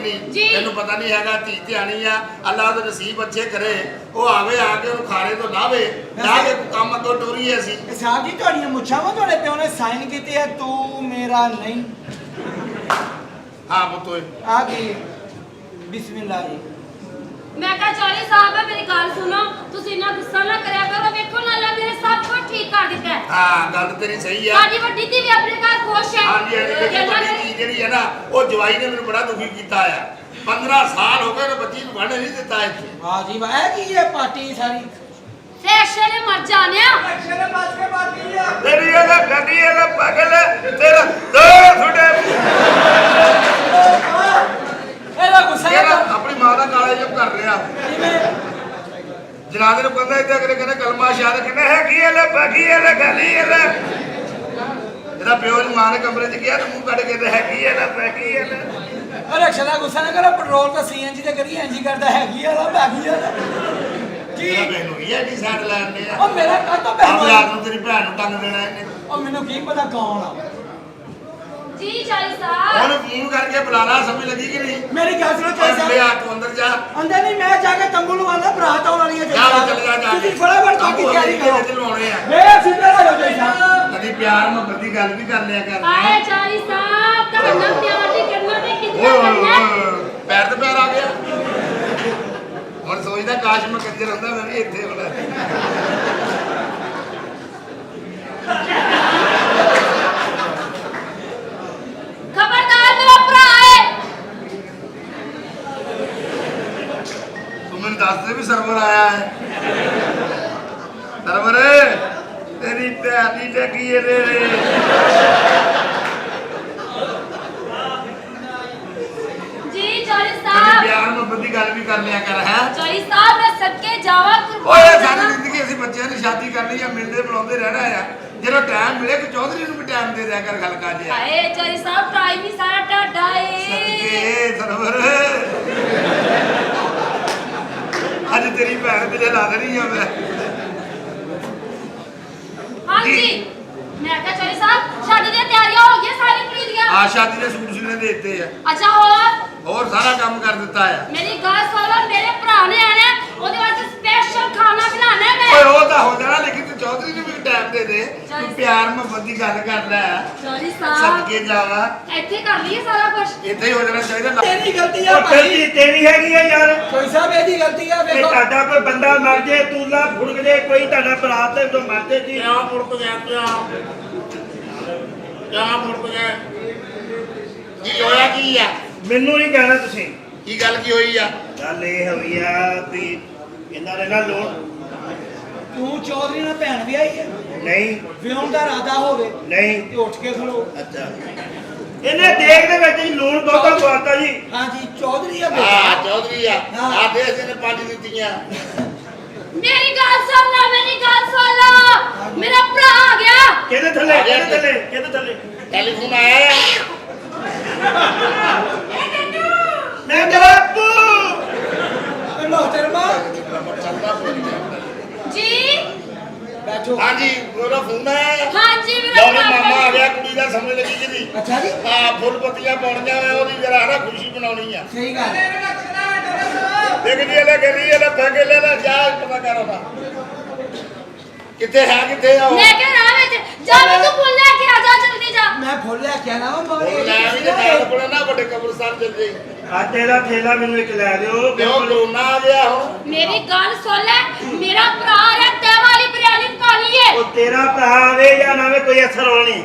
नहीं तेन पता नहीं है धी ध्यानी आ अल्लाह के नसीब अच्छे करे वो आवे आके खाने तो लावे ला के काम अगो टोरीए असी साहब जी तुहाडियां मुछां वा तुहाडे प्यो ने साइन कीते है तू मेरा नहीं हां पुत्तो आ गई बिस्मिल्लाह जी मैं कहा चौधरी साहब मेरी गल सुनो तुसी इतना गुस्सा ना करया करो देखो ना अल्लाह मेरे सब कुछ ठीक कर दिता है हां गल तेरी सही है साडी वड्डी धी भी अपने घर खुश है हां जी लेकिन बड़ी धी जेडी है ना वो जवाई ने मेनू बड़ा दुखी कीता है 15 साल हो गए बच्ची नू पढ़ने नहीं दिता इत्थे हां जी वाह की ये पार्टी सारी फैशन ने मर जाने फैशन ने बच के पार्टी है तेरी ये गड्डी ये पागल तेरा दो फुटे एला गुस्सा ये अपनी मां दा काला जब कर रहा जनादे नु कहंदा इत्थे अगले कहने कलमा शाद कहने है की ले बाकी ले गली ले तेरा प्यो दी मां ने कमरे च गया तो मुंह कट के है की ले बाकी ले अरे क्षणा गुस्सा ना करो पेट्रोल तो सीएनजी ते करिए एनजी करदा है की वाला बाकी वाला जी बहन हुई है की साइड लाने ओ मेरा का तो बहन अब रात नु तेरी बहन नु टंग देना इन्हें ओ मेनू की पता कौन आ जी चौधरी साहब ਉਹਨੂੰ ਫੋਨ ਕਰਕੇ ਬੁਲਾਣਾ ਸਮਝ ਲੱਗੀ ਕਿ ਨਹੀਂ मेरी गल सुनो कैसा ले आ तू अंदर जा अंदर नहीं मैं जाके तंबू लवाना बरात आने वाली है जा चल जा जा तुसी फटाफट जाके तैयारी करो चलवाने आ मैं फिक्र हो जाए साहब कभी प्यार मोहब्बत की गल भी कर लिया कर आए चौधरी साहब तन्ना प्यार दी करना ते कितना ओए करना पैर ਤੇ ਪੈਰ ਆ ਗਿਆ ਹੁਣ ਸੋਚਦਾ ਕਾਸ਼ ਮੈਂ ਕੰਜਰ ਹੁੰਦਾ ਮੈਂ ਵੀ ਇੱਥੇ ਹੋਣਾ खबरदार मेरा भरा है ਤੂੰ ਮੈਨੂੰ ਦੱਸ ਦੇ ਵੀ ਸਰਵਰ ਆਇਆ ਹੈ ਸਰਵਰ ਤੇਰੀ ਪਿਆਰੀ ਲੱਗੀ ਏ ਰੇ जी चौधरी कभी साहब प्यार मोहब्बत की गल भी कर लिया कर है चौधरी साहब मैं सदके जावा ओए सारी जिंदगी ਅਸੀਂ ਬੱਚਿਆਂ ਦੀ ਸ਼ਾਦੀ ਕਰਨੀ ਆ ਮਿਲਦੇ ਬੁਲਾਉਂਦੇ ਰਹਿਣਾ ਆ ਜਦੋਂ ਟਾਈਮ ਮਿਲੇ ਕਿ ਚੌਧਰੀ ਨੂੰ ਵੀ ਟਾਈਮ ਦੇ ਦਿਆ ਕਰ ਖਲਕਾ ਜਿਆ आए चौधरी साहब टाइम ही सारा टाडा है ਸਦਕੇ ਸਰਵਰ ਅੱਜ ਤੇਰੀ ਭੈਣ ਮਿਲੇ ਲਾ ਦੇਣੀ ਆ ਮੈਂ हाँ जी मैं कहा चौधरी साहब शादी दी तैयारियां हो गई सारी कुड़ी दी ਆ ਸ਼ਾਦੀ ਦੇ ਸੂਟ ਸਿਲਨੇ ਦੇ ਦਿੱਤੇ ਆ अच्छा ਹੋਰ ਸਾਰਾ ਕੰਮ ਕਰ ਦਿੱਤਾ ਆ मेरी गल सुनो मेरे भरा ने आना ओदे वास्ते स्पेशल खाना बनाना है ਓਏ मैं ਉਹ ਤਾਂ ਹੋ ਜਾਣਾ ਲੇਕਿਨ ਤੂੰ ਚੌਧਰੀ ਨੂੰ ਵੀ ਟਾਈਮ ਦੇ ਦੇ ਤੂੰ ਪਿਆਰ ਮੁਹੱਬਤ ਦੀ ਗੱਲ ਕਰ ਲੈ चौधरी साहब ਸਦਕੇ ਜਾਵਾ ਇੱਥੇ ਕਰ ਲਈਏ ਸਾਰਾ ਕੁਝ ਇੱਥੇ ਹੀ ਹੋ ਜਾਣਾ ਚਾਹੀਦਾ तेरी गलती है भाई ਤੇਰੀ ਹੈਗੀ ਆ ਯਾਰ कोई साहब एदी गलती है ਤੇ देखो ਤੁਹਾਡਾ ਕੋਈ ਬੰਦਾ ਮਰ ਜੇ ਤੂਲਾ ਫੁੜਕ ਜੇ ਕੋਈ ਤੁਹਾਡਾ ਬਰਾਤ ਤੇ ਜੋ ਮਰਦੇ ਜੀ ਕਿਉਂ ਮੁੜਕ ਗਿਆ ਕਿਉਂ ਮੁੜਕ ਗਿਆ ਕੀ ਹੋਇਆ ਕੀ ਆ ਮੈਨੂੰ ਨਹੀਂ ਕਹਿਣਾ ਤੁਸੀਂ ਕੀ ਗੱਲ ਕੀ ਹੋਈ ਆ ਗੱਲ ਇਹ ਹੋਈ ਆ ਵੀ ਇਹਨਾਂ ਦੇ ਨਾਲ ਲੋਨ तू चौधरी ना भैन भी आई है ਨਹੀਂ ਵਿਆਹ ਦਾ ਇਰਾਦਾ ਹੋਵੇ ਨਹੀਂ ਤੇ ਉੱਠ ਕੇ ਖਲੋ ਅੱਛਾ ਇਹਨੇ ਦੇਖ ਦੇ ਵਿੱਚ ਹੀ ਲੋਨ ਬਹੁਤਾ ਪਵਾਤਾ ਜੀ ਹਾਂ ਜੀ ਚੌਧਰੀ ਆ ਹਾਂ ਬੇਟਾ ਚੌਧਰੀ ਆ ਆ ਦੇਸ਼ ਨੇ ਪੰਜ ਦਿੱਤੀਆਂ मेरी गल सुन लो मेरी गल सुन लो मेरा भरा आ गया ਕਿਹਦੇ ਥੱਲੇ ਕਿਹਦੇ ਥੱਲੇ ਕਿਹਦੇ ਥੱਲੇ ਟੈਲੀਫੋਨ ਆਇਆ ਮੈਂ ਬਾਪੂ मोहतरमा जी बैठो हाँ जी मेरा फोन आया हाँ जी मेरा लौरी भरा मामा आ गया कुड़ी दा समझ लगी जी अच्छा जी हाँ फुल पत्तियां पाउणियां वे ओदी जरा हना खुशी बनाउणी आ सही गल देख जी ले गली ले फगे ले जा पता कर ओदा किथे है किथे आ मैं क्या राह में जा मैं तू फुल लेके आ जा जल्दी जा मैं फुल लेके आना वा मगर ले भी ते नाल कोले ना बड़े कब्रिस्तान चल जाई ਆਟੇ ਦਾ ਥੈਲਾ ਮੈਨੂੰ ਇੱਕ ਲੈ ਦਿਓ प्यो कोरोना आ गया हुन मेरी गल सुन ले मेरा भरा आ रहा तै वाली बिरयानी खानी है ਉਹ ਤੇਰਾ ਭਰਾ ਆਵੇ ਜਾਂ ਨਾ ਆਵੇ ਕੋਈ ਅਸਰ ਹੋਣੀ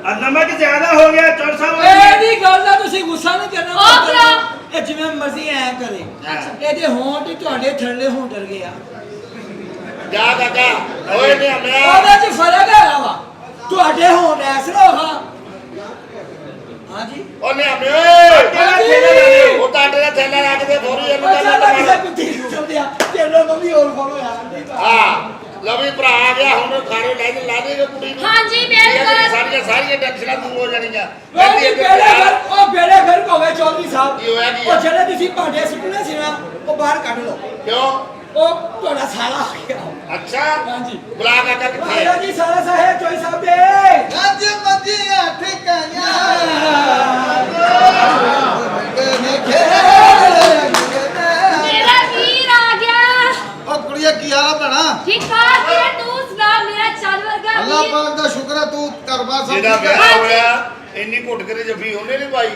ਆ ਨਮਕ ਜ਼ਿਆਦਾ ਹੋ ਗਿਆ ਚੌਰ ਸਾਹਿਬ ਇਹਦੀ ਗੱਲ ਦਾ ਤੁਸੀਂ ਗੁੱਸਾ ਨਹੀਂ ਕਰਨਾ ਉਹ ਭਰਾ। ਇਹ ਜਿਵੇਂ ਮਰਜ਼ੀ ਐ ਕਰੇ ਹਾਂ। ਇਹਦੇ ਹੋਂਠ ਹੀ ਤੁਹਾਡੇ ਥੱਲੇ ਹੋਂ ਡਰ ਗਿਆ जा काका ओए ने मैं ਉਹਦੇ 'ਚ ਫਰਕ ਹੈਗਾ ਵਾ ਤੁਹਾਡੇ ਹੋਂਠ ਐਸ ਲੋਹਾ ਹਾਂ ਜੀ ओ ने हमें ओए ਤੇਰਾ ਥੈਲਾ ਲੈ ਦਿਓ ओ टाटे दा थैला रख दे थोड़ी एनु ਅੱਛਾ दा ਕਿਸੇ ਕੁੱਤੀ ਨੂੰ ਚਲਦਿਆ ਤੇਰੇ ਨੂੰ ਵੀ ਹੋਰ ਫੋਲੋ ਯਾਰ हां लो भी भरा आ गया हुन खारे ला देगे कुड़ी नु हाँ जी मेरी गल सारी टेंशनां दूर हो जाणीਆਂ ਉਹ ਬੇੜੇ ਘਰ ਕੋਵੇ ਚੌਧਰੀ ਸਾਹਿਬ ਕੀ ਹੋਇਆ ਕੀ ਉਹ ਜਿਹੜੇ ਤੁਸੀਂ ਭਾਂਡੇ ਸੁੱਟਣੇ ਸੀ ਨਾ ਉਹ ਬਾਹਰ ਕੱਢ ਲਓ क्यों ਉਹ ਤੁਹਾਡਾ ਸਾਲਾ ਆ ਗਿਆ अच्छा हाँ जी। बुला काका किथे ਆਇਆ ਜੀ ਸਾਲਾ ਸਾਹਿਬ ਚੋਈ ਸਾਹਿਬ ਦੇ ਅੱਜ ਮੱਧੀਆਂ ਠਿਕਾਈਆਂ ਇੰਨੀ ਘੁੱਟ ਕੇ ਜੱਫੀ ਉਹਨੇ ਨਹੀਂ ਪਾਈ।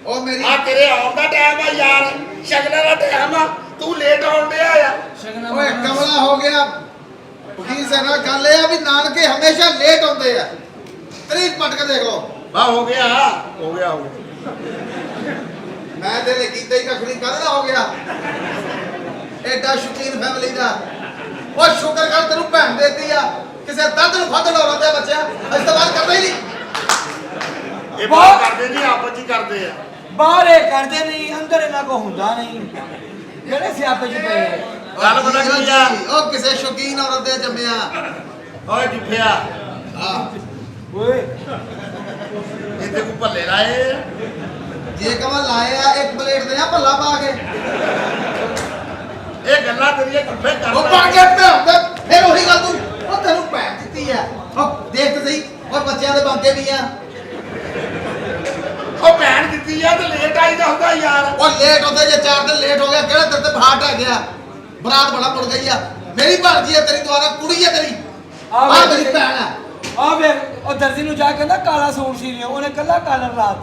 ਉਹ ਮੇਰੀ ਆ ਤੇਰੇ ਆਉਣ ਦਾ ਟਾਈਮ ਆ ਯਾਰ, ਸ਼ਗਨਾਂ ਦਾ ਟਾਈਮ ਆ, ਤੂੰ ਲੇਟ ਆਉਣ ਡਿਆ ਆ। ਓਏ ਕਮਲਾ ਹੋ ਗਿਆ ਵਕੀਲ ਸਾਹਿਬ ਨਾਲ ਗੱਲ ਇਹ ਆ ਵੀ ਨਾਨਕੇ ਹਮੇਸ਼ਾ ਲੇਟ ਆਉਂਦੇ ਆ। ਤਰੀਕ ਪਟ ਕੇ ਦੇਖ ਲਓ। ਵਾਹ ਹੋ ਗਿਆ ਹੋ ਗਿਆ ਹੋ ਗਿਆ। ਮੈਂ ਤੇਰੇ ਕੀਤਾ ਹੀ ਕੱਖ ਨਹੀਂ ਕਾਹਦਾ ਹੋ ਗਿਆ ਐਡਾ ਸ਼ੌਕੀਨ ਫੈਮਿਲੀ ਦਾ। ਉਹ ਸ਼ੁਕਰ ਕਰ ਤੈਨੂੰ ਭੈਣ ਦੇਤੀ ਆ, ਕਿਸੇ ਦਰਦ ਨੂੰ ਫੱਦ ਲਾਉਣਾ ਤੇ ਬੱਚਿਆ ਅੱਜ ਤੋਂ ਬਾਅਦ ਕਰਦਾ ਹੀ ਨਹੀਂ। ਇਹ ਬਾਹਰ ਕਰਦੇ ਨਹੀਂ, ਆਪਸ ਚ ਕਰਦੇ ਆ। ਬਾਹਰ ਇਹ ਕਰਦੇ ਨਹੀਂ, ਅੰਦਰ ਇਹਨਾਂ ਕੋ ਹੁੰਦਾ ਨਹੀਂ। ਜਿਹੜੇ ਸਿਆਪੇ ਚ ਪਏ ਆ। ਗੱਲ ਪਤਾ ਕੀ ਆ, ਉਹ ਕਿਸੇ ਸ਼ੌਕੀਨ ਔਰਤ ਦੇ ਜੰਮਿਆ। ਓਏ ਜਿੱਫਿਆ ਆ ਓਏ ਇੱਥੇ ਕੋ ਭੱਲੇ ਲਾਏ। ਜੇ ਕਮਲ ਲਾਏ ਆ ਇੱਕ ਪਲੇਟ ਦੇ ਆ ਭੱਲਾ ਪਾ ਕੇ। ਇਹ ਗੱਲਾਂ ਤੇਰੀਆਂ ਕਿੱਥੇ ਉਹ ਕਰਦਾ ਪਾ ਕੇ ਭੈਣ ਫਿਰ ਉਹੀ ਗੱਲ ਤੂੰ ਉਹ ਤੈਨੂੰ ਭੈਣ ਦਿੱਤੀ ਆ। ਉਹ ਦੇਖ ਤੇ ਸਹੀ ਉਹ ਬੱਚਿਆਂ ਦੇ ਬੰਦੇ ਵੀ ਆ। ਉਹ ਭੈਣ ਦਿੱਤੀ ਆ ਤੇ ਲੇਟ ਆਈਦਾ ਹੁੰਦਾ ਯਾਰ। ਉਹ ਲੇਟ ਹੁੰਦੇ ਜੇ 4 ਦਿਨ ਲੇਟ ਹੋ ਗਿਆ ਕਿਹੜਾ ਤੇਰੇ ਤੇ ਫਾਟ ਆ ਗਿਆ। ਬਰਾਤ ਬੜਾ ਮੁੜ ਗਈ ਆ। ਮੇਰੀ ਭਾਣਜੀ ਆ ਤੇਰੀ ਦੁਆਰਾ ਕੁੜੀ ਆ ਤੇਰੀ। ਆ ਮੇਰੀ ਭੈਣ ਆ। ਆ ਵੇ ਉਹ ਦਰਜੀ ਨੂੰ ਜਾ ਕੇ ਕਹਿੰਦਾ ਕਾਲਾ ਸੂਟ ਸੀ ਲਿਓ, ਉਹਨੇ ਕੱਲਾ ਕਾਲਾ ਰਾਤ।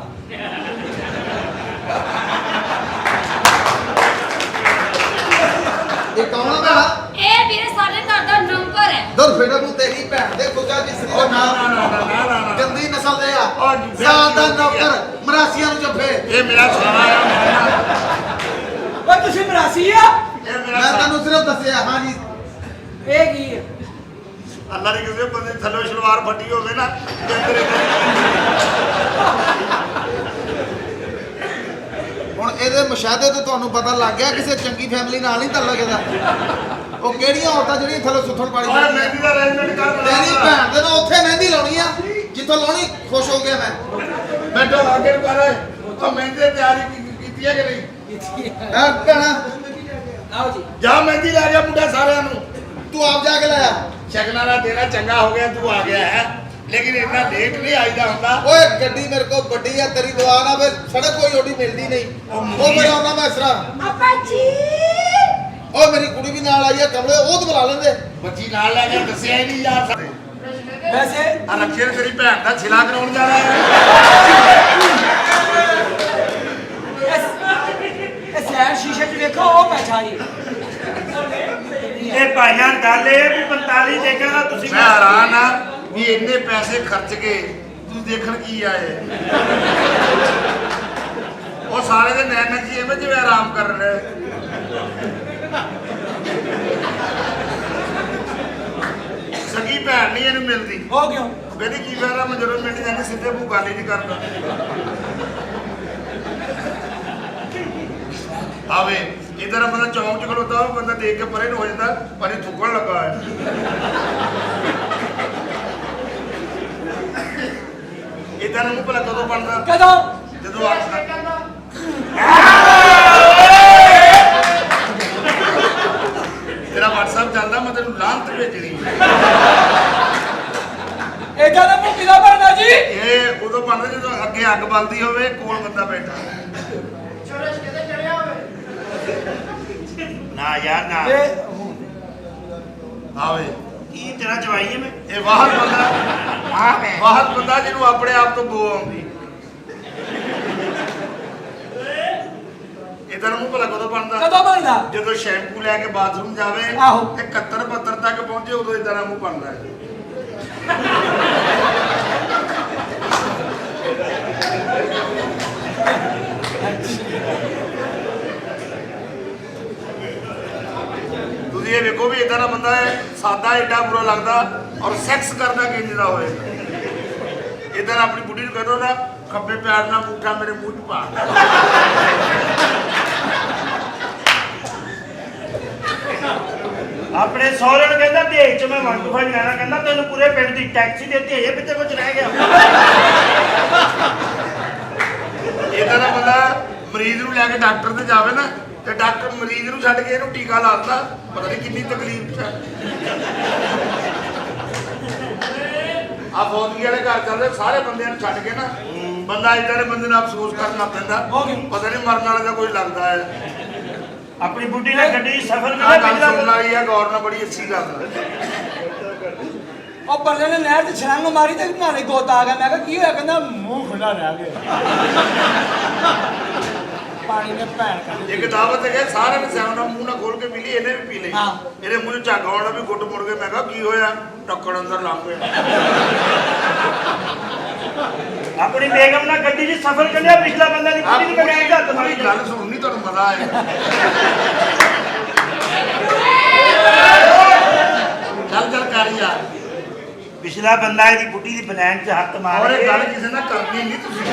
ਇਹ ਕੌਣ ਆ ਭੈਣਾ? ਇਹ ਵੀਰੇ ਸਾਡੇ ਘਰ ਦਾ ਨੰਬਰ ਹੈ। ਦਰ ਫੇੜਾ ਨੂੰ ਤੇਰੀ ਭੈਣ ਦੇ ਖੁਦਾ ਜਿਸਰੀ ਦਾ ਉਹ ਨਾ ਨਾ ਨਾਮ ਨਾ ਨਾ ਨਾ ਨਾ। ਗੰਦੀ ਨਸਲ ਦੇ ਆ। ਉਹ ਜੀ, ਸਾਲ ਦਾ ਨੌਕਰ ਮਰਾਸੀਆਂ ਨੂੰ ਜੱਫੇ। ਇਹ ਮੇਰਾ ਸਾਲਾ ਆ। ਓਏ ਤੁਸੀਂ ਮਰਾਸੀ ਆ? ਇਹ ਮੇਰਾ ਮੈਂ ਸਾਲਾ। ਤੈਨੂੰ ਸਿਰਫ ਦੱਸਿਆ ਹਾਂ ਜੀ। ਇਹ ਕੀ ਹੈ? ਅੱਲਾ ਨੇ ਕਿਸੇ ਬੰਦੇ ਦੀ ਥੱਲੇ ਸ਼ਲਵਾਰ ਫੱਟੀ ਹੋਵੇ ਨਾ ਤੇ ਅੰਦਰ ਇਹਦੇ ਹੁਣ ਇਹਦੇ ਮੁਸ਼ਾਹਦੇ ਤੋਂ ਤੁਹਾਨੂੰ ਪਤਾ ਲੱਗ ਗਿਆ ਕਿਸੇ ਚੰਗੀ ਫੈਮਿਲੀ ਨਾਲ ਨਹੀਂ ਤਾਲੁਕ ਇਹਦਾ। ਉਹ ਕਿਹੜੀਆਂ ਔਰਤਾਂ ਜਿਹੜੀਆਂ ਥੱਲੇ ਸੁੱਥਣ ਪਾਣੀ ਓਏ ਮਹਿੰਦੀ ਦਾ ਅਰੇਂਜਮੈਂਟ ਕਰ ਬਣਾ। ਤੇਰੀ ਭੈਣ ਦੇ ਨਾਲ ਉੱਥੇ ਮਹਿੰਦੀ ਲਾਉਣੀ ਆ ਜਿੱਥੋਂ ਲਾਉਣੀ। ਖੁਸ਼ ਹੋ ਗਿਆ ਮੈਂ। ਬੈਠੋ ਆਗੇ ਕਰ। ਉਹ ਮਹਿੰਦੀ ਦੀ ਤਿਆਰੀ ਕੀਤੀ ਹੈ ਕਿ ਨਹੀਂ? ਐ ਭੈਣਾ ਆਓ ਜੀ। ਜਾ ਮਹਿੰਦੀ ਲੈ ਜਾ ਮੁੰਡਾ ਸਾਰਿਆਂ ਨੂੰ। ਤੂੰ ਆਪ ਜਾ ਕੇ ਲਾਇਆ। ਸ਼ਗਨਾਂ ਦਾ ਤੇਰਾ ਚੰਗਾ ਹੋ ਗਿਆ, ਤੂੰ ਆ ਗਿਆ ਹੈ, ਲੇਕਿਨ ਇੰਨਾ ਲੇਟ ਨਹੀਂ ਆਈਦਾ ਹੁੰਦਾ। ਓਏ ਗੱਡੀ ਮੇਰੇ ਕੋਲ ਵੱਡੀ ਆ ਤੇਰੀ ਦੁਆ ਨਾਲ ਫਿਰ ਸੜਕ ਕੋਈ ਓਡੀ ਮਿਲਦੀ ਨਹੀਂ। ਉਹ ਮੇਰਾ ਆਉਣਾ ਮੈਂ ਇਸਰਾ। ਆਪਾ ਜੀ ਓ ਮੇਰੀ ਕੁੜੀ ਵੀ ਨਾਲ ਆਈ ਆ ਕਮਲੇ ਉਹ ਤੇ ਬੁਲਾ ਲੈਂਦੇ। ਬੱਚੀ ਨਾਲ ਲੈ ਕੇ ਦੱਸਿਆ ਹੀ ਨਹੀਂ ਯਾਰ ਸਾਡੇ। ਵੈਸੇ ਆ ਰੱਖੇ ਨੇ ਤੇਰੀ ਭੈਣ ਦਾ ਛਿਲਾ ਕਰਾਉਣ ਜਾਣਾ ਹੈ। ਇਹ ਸੈਰ ਸ਼ੀਸ਼ੇ 'ਚ ਵੇਖੋ ਉਹ ਬੈਠਾ ਜੀ। ਇਹ ਭਾਈਆਂ ਗੱਲ ਇਹ ਵੀ 45 ਦੇਖਣਾ ਤੁਸੀਂ। ਮੈਂ ਹੈਰਾਨ ਆ ਵੀ ਇੰਨੇ ਪੈਸੇ ਖਰਚ ਕੇ ਤੁਸੀਂ ਦੇਖਣ ਕੀ ਆਏ। ਉਹ ਸਾਰੇ ਦੇ ਨੈਣ ਜੀ ਐਵੇਂ ਜਿਵੇਂ ਆਰਾਮ ਕਰ ਰਹੇ। ਸਗੀ ਭੈਣ ਨਹੀਂ ਇਹਨੂੰ ਮਿਲਦੀ। ਉਹ ਕਿਉਂ? ਕਹਿੰਦੀ ਕੀ ਫਾਇਦਾ ਮੈਂ ਜਦੋਂ ਮਿਲ ਜਾਂਦੀ ਸਿੱਧੇ ਮੂੰਹ ਗੱਲ ਹੀ ਨਹੀਂ ਕਰਦਾ। ਆਵੇ ਇਧਰ ਬੰਦਾ ਚੌਂਕ ਚ ਖਲੋਤਾ ਉਹ ਬੰਦਾ ਦੇਖ ਕੇ ਪਰੇ ਨੂੰ ਹੋ ਜਾਂਦਾ, ਪਰ ਇਹ ਥੁੱਕਣ ਲੱਗਾ ਹੈ। ਇਧਰ ਨੂੰ ਭਲਾ ਕਦੋਂ ਬਣਦਾ? ਕਦੋਂ? ਜਦੋਂ ਆ ਤੇਰਾ WhatsApp ਚੱਲਦਾ, ਮੈਂ ਤੈਨੂੰ ਲਾਂਤ ਭੇਜਣੀ। ਏਦਾਂ ਦਾ ਮੂੰਹ ਕਿਹਦਾ ਬਣਦਾ ਜੀ? ਇਹ ਉਦੋਂ ਬਣਦਾ ਜਦੋਂ ਅੱਗੇ ਅੱਗ ਬਲਦੀ ਹੋਵੇ, ਕੋਲ ਬੰਦਾ ਬੈਠਾ। ਨਾ ਯਾਰ ਨਾ। ਆਵੇ ਕੀ ਤੇਰਾ ਜਵਾਈ ਹੈ ਮੈਂ? ਇਹ ਵਾਹਤ ਬੰਦਾ ਜਿਹਨੂੰ ਆਪਣੇ ਆਪ ਤੋਂ ਬੋ ਆਉਂਦੀ। ਇਧਰ ਮੂੰਹ ਭਲਾ ਕਦੋਂ ਬਣਦਾ? ਕਦੋਂ ਬਣਦਾ? ਜਦੋਂ ਸ਼ੈਂਪੂ ਲੈ ਕੇ ਬਾਥਰੂਮ ਜਾਵੇ ਆਹੋ। ਤੇ 71 ਤੱਕ ਪਹੁੰਚੇ, ਉਦੋਂ ਇਦਾਂ ਦਾ ਮੂੰਹ ਬਣਦਾ ਹੈ। ਤੁਸੀਂ ਇਹ ਵੇਖੋ ਵੀ ਇਦਾਂ ਦਾ ਬੰਦਾ ਹੈ, ਸਾਦਾ ਏਡਾ ਬੁਰਾ ਲੱਗਦਾ ਔਰ ਸੈਕਸ ਕਰਦਾ ਕਿੰਜ ਦਾ ਹੋਏ। ਇਦਾਂ ਆਪਣੀ ਬੁੱਢੀ ਨੂੰ ਕਹਿੰਦਾ ਨਾ ਖੱਬੇ ਪੈਰ ਨਾਲ ਅੰਗੂਠਾ ਮੇਰੇ ਮੂੰਹ 'ਚ ਪਾ। ਆਪਣੇ ਸਹੁਰੇ ਨੂੰ ਕਹਿੰਦਾ ਢੇਕ ਚ ਮੈਂ ਵੰਡੂਫਾ ਜਾਣਾ, ਕਹਿੰਦਾ ਤੈਨੂੰ ਪੂਰੇ ਪਿੰਡ ਦੀ ਟੈਕਸੀ ਦਿੱਤੀ ਹੈ, ਪਿੱਛੇ ਕੁਝ ਰਹਿ ਗਿਆ। ਇਦਾਂ ਦਾ ਬੰਦਾ ਮਰੀਜ਼ ਨੂੰ ਲੈ ਕੇ ਡਾਕਟਰ ਤੇ ਜਾਵੇ ਨਾ ਤੇ ਡਾਕਟਰ ਮਰੀਜ਼ ਨੂੰ ਛੱਡ ਕੇ ਇਹਨੂੰ ਟੀਕਾ ਲਾ ਦਿੰਦਾ, ਪਤਾ ਨਹੀਂ ਕਿੰਨੀ ਤਕਲੀਫ 'ਚ ਆ। ਫੌਜੀ ਵਾਲੇ ਘਰ ਚੱਲਦੇ ਸਾਰੇ ਬੰਦਿਆਂ ਨੂੰ ਛੱਡ ਕੇ ਨਾ ਬੰਦਾ ਇਦਾਂ ਦੇ ਬੰਦੇ ਨਾਲ ਅਫਸੋਸ ਕਰਨ ਲੱਗ ਪੈਂਦਾ, ਪਤਾ ਨਹੀਂ ਮਰਨ ਵਾਲੇ ਦਾ ਕੋਈ ਲੱਗਦਾ ਹੈ। ਆਪਣੀ ਬੁੱਢੀ ਨਾਲ ਗੱਡੀ ਸਫ਼ਰ ਆਹ ਕਰਦਾ ਗੱਲ ਸੁਣਨ ਵਾਲੀ ਆ, ਗੌਰ ਨਾਲ ਬੜੀ ਅੱਛੀ ਗੱਲ ਹੈ। ਉਹ ਪਰਲੇ ਨੇ ਨਹਿਰ ਤੇ ਛਲੰਗ ਮਾਰੀ ਤੇ ਨਾਲੇ ਗੋਤਾ ਆ ਗਿਆ। ਮੈਂ ਕਿਹਾ ਕੀ ਹੋਇਆ? ਕਹਿੰਦਾ ਮੂੰਹ ਖੁੱਲਾ ਰਹਿ ਗਿਆ। ਪਾਣੀ ਨੇ ਭੈਣ ਕਰ ਇੱਕ ਦਾਵਤ ਹੈ ਕਿ ਸਾਰਿਆਂ ਨੇ ਸਿਆਣਾ ਮੂੰਹ ਨਾਲ ਖੋਲ ਕੇ ਪੀ ਲਈ, ਇਹਨੇ ਵੀ ਪੀ ਲਈ। ਹਾਂ। ਇਹਦੇ ਮੂੰਹ 'ਚ ਝੱਗ ਆਉਣਾ ਵੀ ਗੁੱਟ ਮੁੜ ਕੇ। ਮੈਂ ਕਿਹਾ ਕੀ ਹੋਇਆ? ਟੱਕਣ ਅੰਦਰ ਲੰਘ ਗਿਆ। ਆਪਣੀ ਬੇਗਮ ਨਾਲ ਗੱਡੀ 'ਚ ਸਫ਼ਰ ਚੱਲਿਆ, ਪਿਛਲਾ ਬੰਦਾ ਦੀ ਕੁੜੀ ਨੂੰ ਬਗੈਰ ਹੱਥ ਮਾਰੀ ਗੱਲ ਸੁਣਨੀ ਤੁਹਾਨੂੰ ਮਜ਼ਾ ਆਏ। ਚੱਲ ਕਰ ਯਾਰ। ਪਿਛਲਾ ਬੰਦਾ ਇਹਦੀ ਬੁੱਢੀ ਦੀ ਬਨੈਣ 'ਚ ਹੱਥ ਔਰ ਮਾਰੇ। ਇਹ ਗੱਲ ਕਿਸੇ ਨਾਲ ਕਰਨੀ ਨਹੀਂ ਤੁਸੀਂ।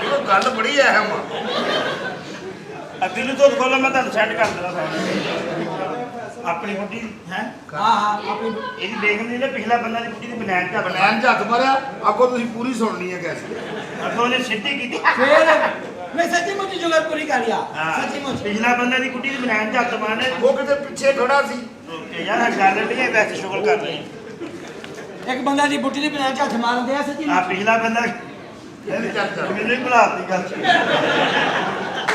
ਇਹ ਗੱਲ ਬੜੀ ਅਹਿਮ ਆ। ਅੱਗੇ ਨੂੰ ਤੋਂ ਖੋਲੋ, ਮੈਂ ਤੁਹਾਨੂੰ ਸੈੱਟ ਕਰ ਦੇਣਾ ਸਾਰਾ। ਆਪਣੀ ਬੁੱਢੀ ਹੈ ਹਾਂ ਆਪਣੀ ਇਹਦੀ ਬੇਗਮ ਦੀ ਨੇ ਪਿਛਲਾ ਬੰਦਾ ਦੀ ਬੁੱਢੀ ਦੀ ਬਨੈਣ 'ਚ ਹੱਥ ਮਾਰਿਆ। ਬਨੈਣ 'ਚ ਹੱਥ ਮਾਰਿਆ। ਅੱਗੋਂ ਤੁਸੀਂ ਪੂਰੀ ਸੁਣਨੀ ਹੈ ਕੈਸੇ। ਅੱਗੋਂ ਉਹਨੇ ਸਿੱਧੀ ਕੀਤੀ। ਫੇਰ ਮੈਂ ਸੱਚੀ ਮੁੱਚੀ ਜੁਗਤ ਪੂਰੀ ਕਰ ਲਿਆ। ਹਾਂ, ਸੱਚੀ ਮੁੱਚੀ ਪਿਛਲਾ ਬੰਦਾ ਦੀ ਬੁੱਢੀ ਦੀ ਬਨੈਣ 'ਚ ਹੱਥ ਮਾਰਨੇ। ਉਹ ਕਿਤੇ ਪਿੱਛੇ ਖੜਾ ਸੀ। ਓਕੇ ਯਾਰ, ਗੱਲ ਨਹੀਂ ਹੈ, ਵੈਸੇ ਸ਼ੁਗਲ ਕਰ ਲਈ। ਇੱਕ ਬੰਦਾ ਦੀ ਬੁੱਢੀ ਦੀ ਬਣਾ ਚ ਹੱਥ ਮਾਰਦੇ ਆ। ਸੱਚੀ ਆ ਪਿਛਲਾ ਬੰਦਾ ਚੱਲ ਮੈਨੂੰ ਹੀ ਭੁਲਾਤੀ ਗੱਲ।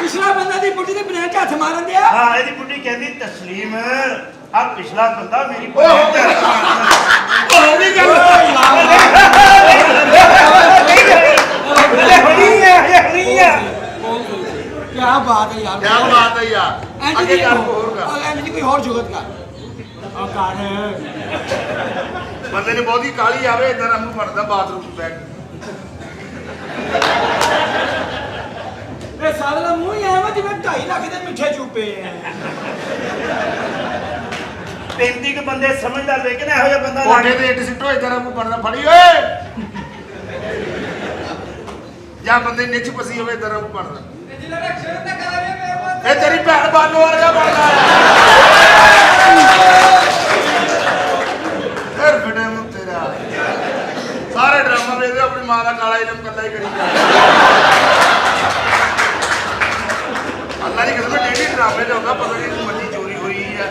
ਪਿਛਲਾ ਬੰਦਾ ਦੀ ਬੁੱਢੀ ਦੀ ਬਣਾ ਚ ਹੱਥ ਮਾਰਦੇ ਆ। ਹਾਂ, ਇਹਦੀ ਬੁੱਢੀ ਕਹਿੰਦੀ ਤਸਲੀਮ ਆ ਪਿਛਲਾ ਬੰਦਾ ਮੇਰੀ ਬਨੈਣ 'ਚ ਹੱਥ ਮਾਰਦਾ। ਉਹ ਵੀ ਗੱਲ ਕੀ ਬਾਤ ਹੈ ਯਾਰ। ਕਿਆ ਬਾਤ ਹੈ ਯਾਰ। ਐਂਡ ਅੱਗੇ ਜੀ ਕਰ ਹੋਰ ਕਰ। ਐਂਡ ਜੀ ਕੋਈ ਹੋਰ ਜੁਗਤ ਕਰ। ਆ ਕਰ ਬੰਦੇ ਨੇ ਬਹੁਤੀ ਕਾਲੀ ਆਵੇ ਇਦਾਂ ਨੂੰ ਬਣਦਾ ਬਾਥਰੂਮ 'ਚ ਬੈਠ। ਇਹ ਸਾਲੇ ਦਾ ਮੂੰਹ ਹੀ ਐਵੇਂ ਜਿਵੇਂ 2.5 ਲੱਖ ਦੇ ਮਿੱਠੇ ਚੂਪੇ ਆ। 35 ਕੁ ਬੰਦੇ ਸਮਝਦਾਰ ਲੇਕਿਨ ਇਹੋ ਜਿਹਾ ਬੰਦਾ ਕੋਠੇ ਤੇ ਇੱਟ ਸਿੱਟੋ ਇਦਾਂ ਨੂੰ ਬਣਦਾ। ਫੜੀ ਓਏ ਜਾਂ ਬੰਦੇ ਨਿੱਚ ਪਸੀ ਹੋਵੇ ਇਦਾਂ ਨੂੰ ਬਣਦਾ। ਇਹ ਤੇਰੀ ਭੈਣ ਬਾਨੋ ਵਰਗਾ ਬਣਦਾ ਹੈ। ਫਿਰ ਫਿਟੇ ਨੂੰ ਤੇਰਾ ਸਾਰੇ ਡਰਾਮਾ ਵੇਖਦੇ ਆਪਣੀ ਮਾਂ ਦਾ ਕਾਲਾ ਇਲਮ ਕੱਲਾ ਹੀ ਕਰੀ ਜਾਂਦਾ। ਅੱਲਾ ਦੀ ਕਸਮ ਡੇਲੀ ਡਰਾਮੇ ਚ ਹੁੰਦਾ। ਪਤਾ ਨਹੀਂ ਮੰਨੀ ਚੋਰੀ ਹੋਈ ਆ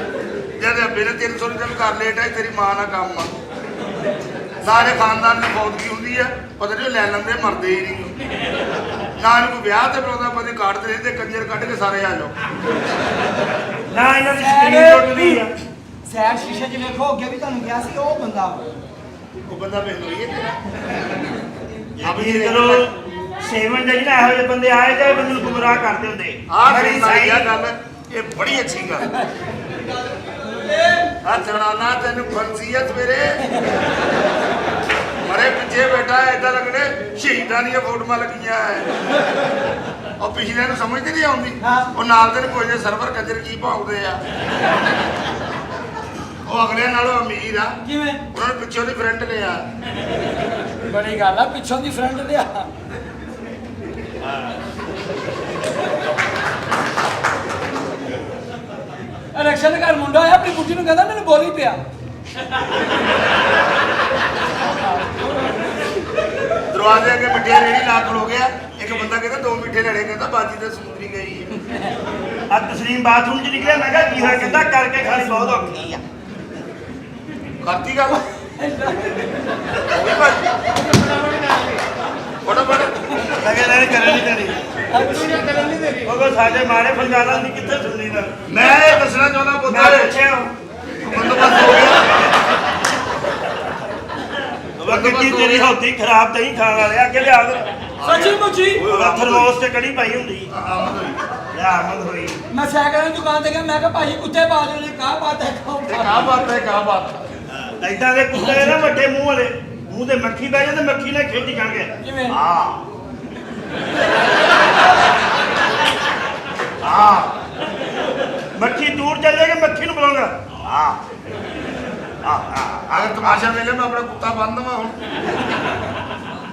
ਜਦ ਅੱਬੇ ਨੇ 300 ਰੁਪਏ ਕਰ ਲੇਟ ਹੈ। ਤੇਰੀ ਮਾਂ ਦਾ ਕੰਮ ਆ। ਸਾਰੇ ਖਾਨਦਾਨ ਦੀ ਫੌਤਗੀ ਹੁੰਦੀ ਆ। ਪਤਾ ਨਹੀਂ ਉਹ ਲੈ ਲੈਂਦੇ ਮਰਦੇ ਹੀ ਨਹੀਂ। ਨਾ ਇਹਨੂੰ ਕੋਈ ਵਿਆਹ ਤੇ ਬੁਲਾਉਂਦਾ ਬੰਦੇ ਕਾਟਦੇ ਰਹਿੰਦੇ। ਕੰਜਰ ਕੱਢ ਕੇ ਸਾਰੇ ਆ ਜਾਓ। ਨਾ ਇਹਨਾਂ ਦੀ ਸਕਰੀਨ ਟੁੱਟਦੀ ਆ। ਸੈਰ ਸ਼ੀਸ਼ੇ 'ਚ ਵੇਖੋ ਅੱਗੇ ਵੀ ਤੁਹਾਨੂੰ ਕਿਹਾ ਸੀ ਉਹ ਬੰਦਾ ਉਹ ਬੰਦਾ ਵੇਖ ਲਈਏ ਤੇਰਾ। ਆਪਣੀ ਜਦੋਂ ਸੇਵਨ ਜਾਈ ਨਾ ਇਹੋ ਜਿਹੇ ਬੰਦੇ ਆਏ ਤੇ ਬੰਦੇ ਨੂੰ ਗੁੰਮਰਾਹ ਕਰਦੇ ਹੁੰਦੇ। ਆਹ ਬੜੀ ਬੜੀ ਸਹੀ ਗੱਲ ਇਹ ਬੜੀ ਅੱਛੀ ਗੱਲ। ਆ ਚੜਾਣਾ ਤੈਨੂੰ ਫੰਸੀਅਤ ਮੇਰੇ ਮਰੇ ਪਿੱਛੇ ਬੈਠਾ ਏਦਾਂ ਲੱਗਣੇ ਸ਼ਹੀਦਾਂ ਦੀਆਂ ਫੋਟੋਆਂ ਲੱਗੀਆਂ ਐ। ਉਹ ਪਿਛਲੇ ਨੂੰ ਸਮਝ ਨਹੀਂ ਆਉਂਦੀ। ਉਹ ਨਾਲ ਦੇ ਕੋਈ ਸਰਵਰ ਕੰਜਰ ਕੀ ਭਾਉਂਦੇ ਆ। ਉਹ ਅਗਲੇ ਨਾਲੋਂ ਅਮੀਰ ਆ। ਕਿਵੇਂ? ਉਹਨਾਂ ਨੇ ਪਿੱਛੋਂ ਦੀ ਫਰੈਂਡ ਲਿਆ। ਬੜੀ ਗੱਲ ਆ ਪਿੱਛੋਂ ਦੀ ਫਰੈਂਡ ਲਿਆ। ਇਲੈਕਸ਼ਨ ਘਰ ਮੁੰਡਾ ਆਇਆ ਆਪਣੀ ਬੁੱਢੀ ਨੂੰ ਕਹਿੰਦਾ ਮੈਨੂੰ ਬੋਲੀ ਪਿਆ। ਦਰਵਾਜ਼ੇ ਅੱਗੇ ਮਿੱਠੇ ਰੇੜੀ ਲਾ ਖਲੋ ਗਿਆ। ਇੱਕ ਬੰਦਾ ਕਹਿੰਦਾ 2 ਮਿੱਠੇ ਲੈਣੇ। ਕਹਿੰਦਾ ਬਾਜੀ ਤੇ ਸਮੁੰਦਰੀ ਗਈ। ਆ ਤਸਲੀਮ ਬਾਥਰੂਮ 'ਚ ਨਿਕਲਿਆ। ਮੈਂ ਕਿਹਾ ਕੀ ਹੋਇਆ? ਕਹਿੰਦਾ ਕਰਕੇ ਖਾਣੀ ਬਹੁਤ ਔਖੀ ਆ। ਕਰਤੀ ਗੱਲ ਫਟਾਫਟ ਮੈਂ ਕਿਹਾ ਇਹਨਾਂ ਨੇ ਕਰਨ ਨਹੀਂ ਦੇਣੀ। ਉਹ ਕੋ ਸਾਡੇ ਮਾਰੇ ਫੰਗਾਲਾਂ ਦੀ ਕਿੱਥੇ ਸੁਣਨੀ ਨਾ। ਮੈਂ ਇਹ ਦੱਸਣਾ ਚਾਹੁੰਦਾ ਮੈਂ ਪੁੱਤਰ ਪੁੱਛਿਆ ਬੰਦੋਬਸਤ ਹੋ ਗਿਆ। ਉਹ ਗੱਡੀ ਤੇਰੀ ਹੌਦੀ ਖਰਾਬ ਤੇ ਹੀ ਖਾਣ ਵਾਲਿਆ ਅੱਗੇ ਲਿਆ ਦੇ। ਸੱਚੀ ਮੁੱਚੀ ਉਹਦਾ ਥਰਮੋਸ ਤੇ ਕੜੀ ਪਾਈ ਹੁੰਦੀ। ਆਮਦ ਹੋਈ। ਆਮਦ ਹੋਈ। ਮੈਂ ਸਾਈਕਲ ਦੀ ਦੁਕਾਨ ਤੇ ਗਿਆ। ਮੈਂ ਕਿਹਾ ਭਾਜੀ ਕੁੱਤੇ ਬਾਜ ਨੇ ਕਹਾ ਬਾਤ ਹੈ ਖਾਓ। ਇਹ ਕਾ ਬਾਤ ਹੈ ਕਾ ਬਾਤ। ਏਦਾਂ ਦੇ ਕੁੱਤੇ ਨਾ ਵੱਡੇ ਮੂੰਹ ਵਾਲੇ ਮੂੰਹ ਤੇ ਮੱਖੀ ਬਹਿ ਜਾਂਦੇ। ਮੱਖੀ ਨੇ ਖੇਡੀ ਜਾਣਗੇ। ਕਿਵੇਂ? ਹਾਂ ਮੱਖੀ ਦੂਰ ਚੱਲ ਜਾਏਗੀ। ਮੱਖੀ ਨੂੰ ਬੁਲਾਉਂਗਾ। ਹਾਂ ਅਗਰ ਤਮਾਸ਼ਾ ਵੇਲੇ ਮੈਂ ਆਪਣਾ ਕੁੱਤਾ ਬੰਨ ਦਵਾਂ ਹੁਣ।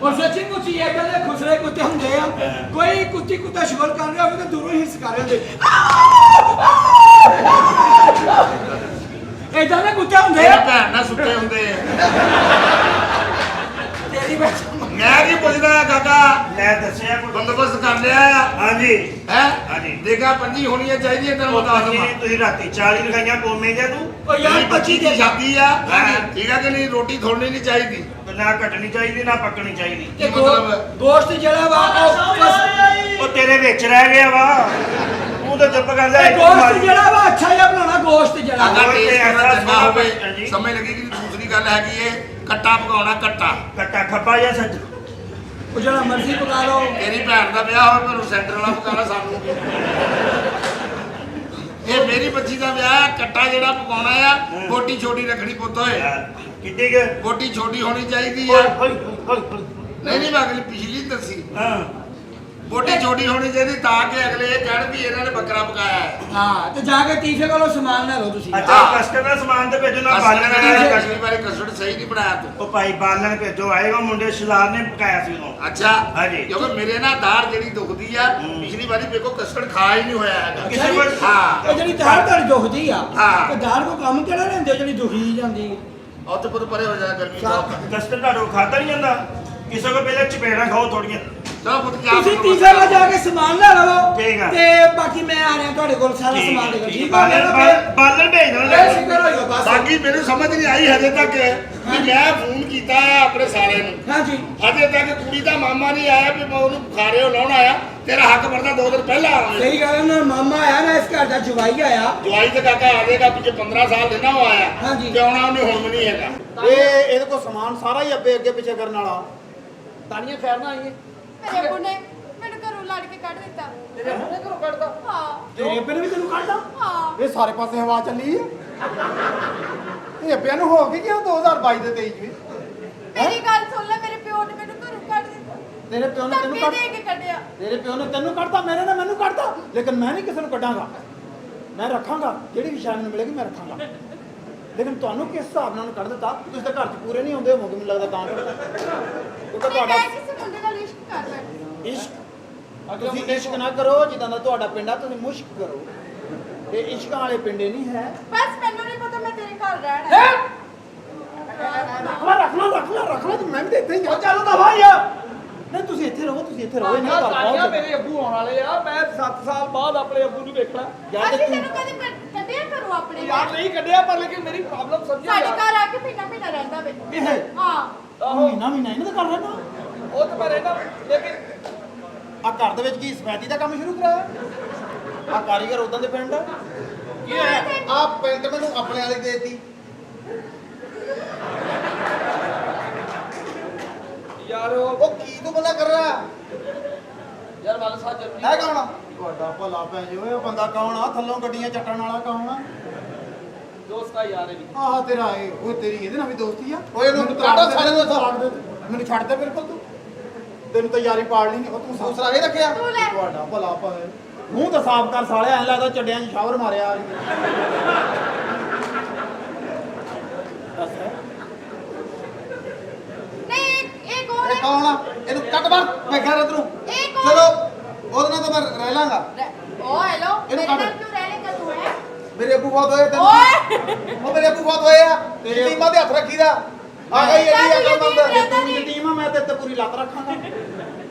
ਔਰ ਸੱਚੀ ਮੁੱਚੀ ਇਹ ਗੱਲ ਖੁਸਰੇ ਕੁੱਤੇ ਹੁੰਦੇ ਆ। ਕੋਈ ਕੁੱਤੀ ਕੁੱਤਾ ਸ਼ੋਰ ਕਰ ਰਿਹਾ ਹੋਵੇ ਤਾਂ ਦੂਰੋਂ ਹੀ ਹਿੱਸ ਕਰ ਰਹੇ ਹੁੰਦੇ। ਏਦਾਂ ਦੇ ਕੁੱਤੇ ਹੁੰਦੇ ਤੇਰੀ ਆ। ਭੈਣ ਨਾਲ ਸੁੱਤੇ ਹੁੰਦੇ ਆ। ਤੇਰੀ ਭੈਣ ਮੈਂ ਕੀ ਪੁੱਛਦਾ ਆ ਕਾਕਾ। ਮੈਂ ਦੱਸਿਆ ਕੋਈ ਬੰਦੋਬਸਤ ਕਰ ਲਿਆ ਆ। ਹਾਂਜੀ ਹੈ ਹਾਂਜੀ। ਦੇਖਾ 25 ਹੋਣੀਆਂ ਚਾਹੀਦੀਆਂ ਤੈਨੂੰ ਬਤਾ ਦਵਾਂ। ਤੁਸੀਂ ਰਾਤੀ 40 ਲਿਖਾਈਆਂ ਕੋਮੇ ਗਿਆ ਤੂੰ। ਉਹ ਯਾਰ 25 ਦੀ ਸ਼ਾਦੀ ਆ। ਹਾਂਜੀ। ਠੀਕ ਆ ਕਿ ਨਹੀਂ? ਰੋਟੀ ਥੋੜਨੀ ਨਹੀਂ ਚਾਹੀਦੀ। ਨਾ ਘਟਣੀ ਚਾਹੀਦੀ ਨਾ ਪੱਕਣੀ ਚਾਹੀਦੀ। ਤੇ ਮਤਲਬ? ਗੋਸ਼ਤ ਜਿਹੜਾ ਵਾ ਉਹ ਉਹ ਤੇਰੇ ਵਿੱਚ ਰਹਿ ਗਿਆ ਵਾ। ਤੂੰ ਤਾਂ ਚੁੱਪ ਕਰ ਜਾ। ਗੋਸ਼ਤ ਜਿਹੜਾ ਵਾ ਅੱਛਾ ਜਿਹਾ ਬਣਾਉਣਾ। ਗੋਸ਼ਤ ਜਿਹੜਾ ਅਗਰ ਟੇਸਟ ਕਰਨਾ ਚੰਗਾ ਹੋਵੇ ਹਾਂਜੀ। ਸਮਝ ਲੱਗੀ ਕਿ ਦੂਸਰੀ ਗੱਲ ਹੈਗੀ ਏ ਕੱਟਾ ਪਕਾਉਣਾ ਕੱਟਾ। ਕੱਟਾ ਖੱਬਾ ਜਾਂ ਸੱਜਾ? ਉਹ ਜਿਹੜਾ ਮਰਜ਼ੀ ਪਕਾ ਲਓ। ਤੇਰੀ ਭੈਣ ਦਾ ਵਿਆਹ ਹੋਵੇ ਮੈਨੂੰ ਸੈਂਟਰ ਵਾਲਾ ਪਕਾਣਾ ਸਾਨੂੰ ਕੀ। ਇਹ ਮੇਰੀ ਬੱਚੀ ਦਾ ਵਿਆਹ ਹੈ, ਕੱਟਾ ਜਿਹੜਾ ਪਕਾਉਣਾ ਆ ਬੋਟੀ ਛੋਟੀ ਰੱਖਣੀ ਪੁੱਤ ਓਏ। ਕਿੱਡੀ ਕੁ? ਬੋਟੀ ਛੋਟੀ ਹੋਣੀ ਚਾਹੀਦੀ ਓਏ, ਆ। ਹੋਏ, ਹੋਏ, ਹੋਏ। ਨਹੀਂ ਮੈਂ ਅਗਲੀ ਪਿਛਲੀ ਦੱਸੀ ਹਾਂ ਬੋਟੀ ਛੋਟੀ ਹੋਣੀ ਚਾਹੀਦੀ ਤਾਂ ਕਿ ਅਗਲੇ ਇਹ ਕਹਿਣ ਵੀ ਇਹਨਾਂ ਨੇ ਬੱਕਰਾ ਪਕਾਇਆ ਹੈ। ਹਾਂ ਤੇ ਜਾ ਕੇ ਤੀਫੇ ਕੋਲੋਂ ਸਮਾਨ ਲੈ ਲਓ ਤੁਸੀਂ। ਅੱਛਾ ਕਸਟਰ ਦਾ ਸਮਾਨ ਤੇ ਭੇਜੋ ਨਾ ਬਾਲਣ ਦਾ। ਕਸ਼ਮੀਰ ਵਾਲੇ ਕਸਟਰਡ ਸਹੀ ਨਹੀਂ ਬਣਾਇਆ ਤੂੰ। ਉਹ ਭਾਈ ਬਾਲਣ ਭੇਜੋ ਆਏਗਾ ਮੁੰਡੇ ਸ਼ਲਾਰ ਨੇ ਪਕਾਇਆ ਸੀ ਉਹਨੂੰ। ਅੱਛਾ ਹਾਂਜੀ। ਕਿਉਂਕਿ ਮੇਰੇ ਨਾਲ ਦਾੜ ਜਿਹੜੀ ਦੁਖਦੀ ਆ ਪਿਛਲੀ ਵਾਰੀ ਮੇਰੇ ਕੋ ਕਸਟਰਡ ਖਾ ਹੀ ਨਹੀਂ ਹੋਇਆ ਹੈਗਾ। ਕਿਸੇ ਕੋਲ ਹਾਂ ਇਹ ਜਿਹੜੀ ਦਾੜ ਦੁਖਦੀ ਆ ਹਾਂ। ਤੇ ਦਾੜ ਕੋ ਕੰਮ ਕਿਹੜਾ ਲੈਂਦੇ ਹੋ ਜਿਹੜੀ ਦੁਖੀ ਜਾਂਦੀ ਹੈ? ਉੱਥੇ ਪੁੱਤ ਪਰੇ ਹੋ ਜਾ ਗਰਮੀ ਬਹੁਤ। ਕਸਟਰ ਤੁਹਾਡੇ ਖਾਦਾ ਨਹੀਂ ਜਾਂਦਾ। ਕਿਸੇ ਕੋ ਪਹਿਲੇ ਚਪੇੜਾ ਖਾਓ ਥੋੜੀਆਂ। ਚਲੋ ਪੁੱਤ ਕੀ ਤੁਸੀਂ ਤੀਫੇ ਕੋਲ ਜਾ ਕੇ ਸਮਾਨ ਲੈ ਲਵੋ ਠੀਕ ਆ। ਤੇ ਬਾਕੀ ਮੈਂ ਆ ਰਿਹਾ ਤੁਹਾਡੇ ਕੋਲ ਸਾਰਾ ਸਮਾਨ ਲੈ ਕੇ। ਠੀਕ ਆ ਬਾਲਣ ਭੇਜ ਦੇਣਾ। ਫਿਕਰ ਹੋਇਓ ਬਸ। ਬਾਕੀ ਮੈਨੂੰ ਸਮਝ ਨਹੀਂ ਆਈ ਹਜੇ ਤੱਕ ਕਿ ਮੈਂ ਫੋਨ ਕੀਤਾ ਆ ਆਪਣੇ ਸਾਰਿਆਂ ਨੂੰ। ਹਾਂਜੀ ਹਜੇ ਤੱਕ ਕੁੜੀ ਦਾ ਮਾਮਾ ਨਹੀਂ ਆਇਆ ਵੀ ਮੈਂ ਉਹਨੂੰ ਬੁਖਾਰੇ ਲਾਉਣ ਆਇਆ। ਤੇਰਾ ਹੱਕ ਬਣਦਾ 2 ਦਿਨ ਪਹਿਲਾਂ ਆਉਣਾ। ਸਹੀ ਗੱਲ ਹੈ ਨਾ। ਮਾਮਾ ਆਇਆ ਨਾ ਇਸ ਘਰ ਦਾ ਜਵਾਈ ਆਇਆ। ਜਵਾਈ ਤੇ ਕਾਕਾ ਆ ਜਾਏਗਾ ਪਿੱਛੇ 15 ਸਾਲ ਦੇ ਨਾ ਉਹ ਆਇਆ। ਹਾਂਜੀ। ਤੇ ਆਉਣਾ ਉਹਨੇ ਹੁਣ ਵੀ ਨਹੀਂ ਹੈਗਾ। ਇਹ ਇਹਦੇ ਕੋਲ ਸਮਾਨ ਸਾਰਾ ਹੀ ਅੱਗੇ ਪਿੱਛੇ ਕਰਨ ਵਾਲਾ। ਤਾਲੀਆਂ ਫੇਰਨਾ ਆਈਏ। ਮੇਰੇ ਅੱਬੂ ਨੇ ਮੈਨੂੰ ਘਰੋਂ ਲੜ ਕੇ ਕੱਢ ਦਿੱਤਾ। ਤੇਰੇ ਮੂੰਹ ਘਰੋਂ ਕੱਢਦਾ। ਹਾਂ ਤੇਰੇ ਅੱਬੇ ਨੇ ਵੀ ਤੈਨੂੰ ਕੱਢਦਾ। ਹਾਂ ਇਹ ਸਾਰੇ ਪਾਸੇ ਹਵਾ ਚੱਲੀ ਆ। ਇਹ ਅੱਬਿਆਂ ਨੂੰ ਹੋ ਗਈ ਕਿ 2022 ਦੇ 23 ਵਿੱਚ ਮੇਰੀ ਗੱਲ ਸੁਣ ਲੈ, ਮੇਰੇ ਪਿਓ ਨੇ ਮੈਨੂੰ ਘਰੋਂ ਕੱਢ ਦਿੱਤਾ। ਤੇਰੇ ਪਿਓ ਨੇ ਤੈਨੂੰ ਧੱਕੇ ਦੇ ਕੇ ਕੱਢਿਆ। ਤੇਰੇ ਪਿਓ ਨੇ ਤੈਨੂੰ ਕੱਢਤਾ, ਮੇਰੇ ਨੇ ਮੈਨੂੰ ਕੱਢਤਾ। ਲੇਕਿਨ ਮੈਂ ਨਹੀਂ ਕਿਸੇ ਨੂੰ ਕੱਢਾਂਗਾ। ਮੈਂ ਰੱਖਾਂਗਾ ਜਿਹੜੀ ਵੀ ਸ਼ਾਨ ਮੈਨੂੰ ਮਿਲੇਗੀ ਮੈਂ ਰੱਖਾਂਗਾ। ਲੇਕਿਨ ਤੁਹਾਨੂੰ ਕਿਸ ਹਿਸਾਬ ਨਾਲ ਕੱਢ ਦਿੱਤਾ? ਤੁਸੀਂ ਤਾਂ ਘਰ 'ਚ ਪੂਰੇ ਨਹੀਂ ਹੁੰਦੇ ਹੋਵੋਗੇ ਮੈਨੂੰ ਲੱਗਦਾ ਤਾਂ ਕੱਢਤਾ। ਕਿਉਂਕਿ ਮੈਂ ਤੁਹਾਡਾ ਕਿਸੇ ਮੁੰਡੇ ਨਾਲ ਇਸ਼ਕ ਕਰ ਬੈਠੀ। ਇਸ਼ਕ ਤੁਸੀਂ ਇਸ਼ਕ ਨਾ ਕਰੋ ਜਿੱਦਾਂ ਦਾ ਤੁਹਾਡਾ ਪਿੰਡ ਆ, ਤੁਸੀਂ ਮੁਸ਼ਕ ਕਰੋ। ਇਹ ਇਸ਼ਕਾਂ ਵਾਲੇ ਪਿੰਡੇ ਨਹੀਂ ਹੈ। ਬਸ ਮੈਨੂੰ ਨਹੀਂ ਪਤਾ ਮੈਂ ਤੇਰੇ ਘਰ ਰਹਿਣਾ ਹੈ। ਰੱਖ ਲਾ ਤੇ ਮੈਂ ਵੀ ਤੇ ਇੱਥੇ ਹੀ ਆ। ਚੱਲ ਦਫਾ ਯਾਰ। ਨਹੀਂ ਤੁਸੀਂ ਇੱਥੇ ਰਹੋ, ਤੁਸੀਂ ਇੱਥੇ ਰਹੋ। ਇਹਨਾਂ ਘਰ ਬਹੁਤ ਮੇਰੇ ਅੱਬੂ ਆਉਣ ਵਾਲੇ ਆ। ਮੈਂ 7 ਸਾਲ ਬਾਅਦ ਆਪਣੇ ਅੱਬੂ ਨੂੰ ਵੇਖਣਾ। ਯਾਰ ਅਸੀਂ ਤੇ ਤੈਨੂੰ ਕਦੇ ਕੱਢਿਆ ਘਰੋਂ ਆਪਣੇ ਯਾਰ ਨਹੀਂ ਕੱਢਿਆ ਪਰ ਲੇਕਿਨ ਮੇਰੀ ਪ੍ਰੋਬਲਮ ਸਮਝਿਓ ਸਾਡੇ ਯਾਰ। ਘਰ ਆ ਕੇ ਪੀਣਾ ਰਹਿੰਦਾ ਵੇ। ਇਹ ਹਾਂ ਮਹੀਨਾ ਇਹਨਾਂ ਦਾ ਕਰ ਲੈਣਾ। ਉਹ ਤਾਂ ਮੈਂ ਰਹਿਣਾ ਲੇਕਿਨ ਆ ਘਰ ਦੇ ਵਿੱਚ ਕੀ ਸਫੈਦੀ ਦਾ ਕੰਮ ਸ਼ੁਰੂ ਕਰਾਇਆ? ਆ ਕਾਰੀਗਰ ਉਦਾਂ ਦੇ ਪਿੰਡ ਕੀ ਹੈ? ਆ ਪਿੰਡ ਮੈਨੂੰ ਆਪਣੇ ਵਾਲੀ ਦੇਤੀ। ਯਾਰ ਉਹ ਕੀ ਤੂੰ ਬੋਲਾ ਕਰ ਰਿਹਾ ਯਾਰ ਵਾਲਾ ਸਾਹਿਬ ਜਰੂਰੀ ਹੈ? ਕੌਣ ਆ? ਤੁਹਾਡਾ ਭਲਾ ਪੈ ਜੇ ਓਏ। ਉਹ ਬੰਦਾ ਕੌਣ ਆ? ਥੱਲੋਂ ਗੱਡੀਆਂ ਚੱਟਣ ਵਾਲਾ ਕੌਣ ਆ? ਦੋਸਤ ਦਾ ਯਾਰ ਹੈ ਵੀ। ਆਹ ਤੇਰਾ ਇਹ ਉਹ ਤੇਰੀ ਇਹਦੇ ਨਾਲ ਵੀ ਦੋਸਤੀ ਆ। ਓਏ ਇਹਨੂੰ ਕਾਟਾ ਸਾਰੇ ਨੂੰ ਤਲਾਕ ਦੇ। ਮੈਨੂੰ ਛੱਡ ਦੇ ਬਿਲਕੁਲ ਤੂੰ। ਤੈਨੂੰ ਤਾਂ ਯਾਰੀ ਪਾੜ ਲਈ ਨਹੀਂ। ਉਹ ਤੂੰ ਦੂਸਰਾ ਇਹ ਰੱਖਿਆ। ਤੂੰ ਲੈ। ਤੁਹਾਡਾ ਭਲਾ ਪਾਏ। ਮੂੰਹ ਤਾਂ ਸਾਫ਼ ਕਰ ਸਾਲਿਆ। ਐਂ ਲੱਗਦਾ ਚੱਡਿਆਂ 'ਚ ਸ਼ਾਵਰ ਮਾਰਿਆ। ਨਹੀਂ ਇਹ ਕੌਣ ਇਹ ਹੈ? ਕੌਣ ਆ? ਇਹਨੂੰ ਕੱਟ ਮਾਰ। ਮੈਂ ਘਰ ਇਧਰੋਂ। ਇਹ ਕੌਣ? ਚਲੋ ਉਹਦੇ ਨਾਲ ਤਾਂ ਮੈਂ ਰਹਿ ਲਾਂਗਾ। ਓ ਹੈਲੋ ਇਹਨੂੰ ਮੇਰੇ ਕੱਢ। ਨਾਲ ਕਿਉਂ ਰਹਿਣੇਗਾ ਤੂੰ ਹੈ? ਮੇਰੇ ਅੱਬੂ ਬਹੁਤ ਹੋਏ ਤੈਨੂੰ। ਓਏ ਉਹ ਮੇਰੇ ਅੱਬੂ ਬਹੁਤ ਹੋਏ ਆ। ਤੇਰੀ ਟੀਮਾਂ ਦੇ ਹੱਥ ਰੱਖੀਦਾ। ਆ ਗਈ ਇਹਦੀ ਚੱਲ ਅਕਲ ਮੰਦ। ਯਤੀਮ ਤੂੰ ਮੇਰੀ ਟੀਮ ਆ, ਮੈਂ ਤੇ ਪੂਰੀ ਲੱਤ ਰੱਖਾਂਗਾ।